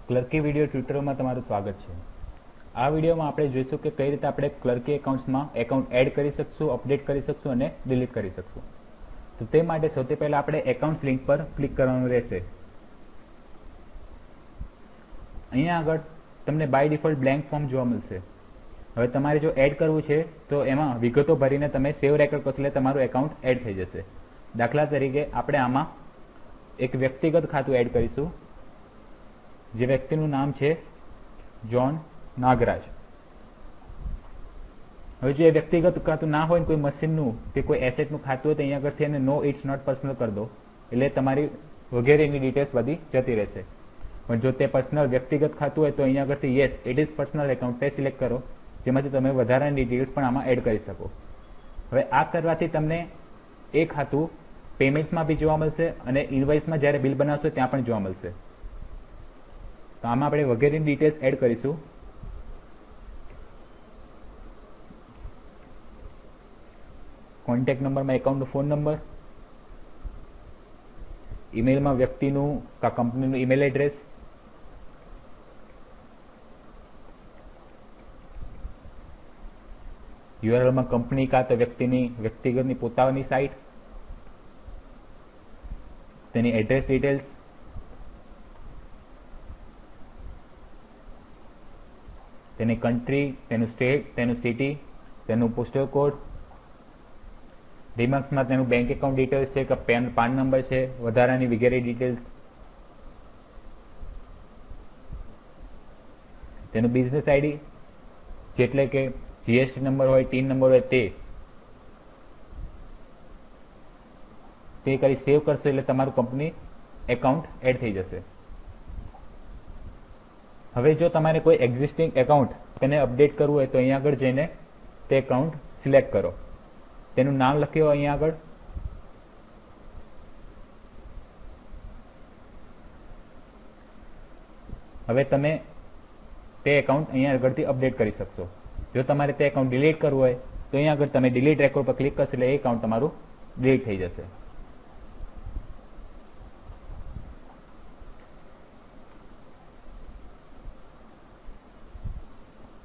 ક્લર્કી video ટ્યુટોરિયલમાં તમારું સ્વાગત છે। આ વિડીયોમાં આપણે જોઈશું કે કઈ રીતે આપણે ક્લર્કી એકાઉન્ટ્સમાં એકાઉન્ટ એડ કરી શકશું, અપડેટ કરી શકશું અને ડિલીટ કરી શકશું। તો તે માટે સૌથી પહેલા આપણે એકાઉન્ટ્સ લિંક પર ક્લિક કરવાનું રહેશે। અહીંયા આગળ તમને બાય ડિફોલ્ટ બ્લેન્ક ફોર્મ જોવા મળશે। હવે તમારે જો એડ કરવું છે તો એમાં વિગતો ભરીને તમે સેવ રેકોર્ડ કરશો એટલે તમારું એકાઉન્ટ એડ થઈ જશે। દાખલા તરીકે આપણે આમાં એક વ્યક્તિગત ખાતું એડ કરીશું, જે વ્યક્તિનું નામ છે જોન નાગરાજ। હવે જો એ વ્યક્તિગત ખાતું ના હોય, કોઈ મશીનનું કે કોઈ એસેટનું ખાતું હોય તો અહીંયા આગળથી એને નો ઇટ્સ નોટ પર્સનલ કરી દો, એટલે તમારી વગેરેની ડિટેલ્સ બધી જતી રહેશે। પણ જો તે પર્સનલ વ્યક્તિગત ખાતું હોય તો અહીંયા આગળથી yes it is personal account તે સિલેક્ટ કરો, જેમાંથી તમે વધારાની ડિટેલ્સ પણ આમાં એડ કરી શકો। હવે આ કરવાથી તમને એ ખાતું પેમેન્ટ્સમાં બી જોવા મળશે અને ઇનવોઇસમાં જ્યારે બિલ બનાવશો ત્યાં પણ જોવા મળશે। તો આમાં આપણે વગેરેની ડિટેલ્સ એડ કરીશું। કોન્ટેક્ટ નંબરમાં એકાઉન્ટનો ફોન નંબર, ઈમેલમાં વ્યક્તિનું કા કંપનીનું ઈમેલ એડ્રેસ, યુઆરએલમાં કંપની કા તો વ્યક્તિની વ્યક્તિગતની પોતાની સાઇટ, તેની એડ્રેસ ડિટેલ્સ, તેની કન્ટ્રી, તેનું સ્ટેટ, તેનું સિટી, તેનું પોસ્ટલ કોડ, રિમાર્ક્સમાં તેનું બેંક એકાઉન્ટ ડિટેલ્સ છે કે પાન નંબર છે, વધારાની વગેરે ડિટેલ્સ, તેનું બિઝનેસ આઈડી જેટલે કે જીએસટી નંબર હોય, ટીન નંબર હોય તે કરી સેવ કરશો એટલે તમારું કંપની એકાઉન્ટ એડ થઈ જશે। હવે જો તમારે કોઈ એક્ઝિસ્ટિંગ એકાઉન્ટ તેને અપડેટ કરવું હોય તો અહીંયા આગળ જઈને તે એકાઉન્ટ સિલેક્ટ કરો, તેનું નામ લખ્યો અહીંયા આગળ, હવે તમે તે એકાઉન્ટ અહીંયા આગળથી અપડેટ કરી શકશો। જો તમારે તે એકાઉન્ટ ડિલીટ કરવું હોય તો અહીંયા આગળ તમે ડિલીટ રેકોર્ડ પર ક્લિક કરશો એટલે એ એકાઉન્ટ તમારું ડિલીટ થઈ જશે।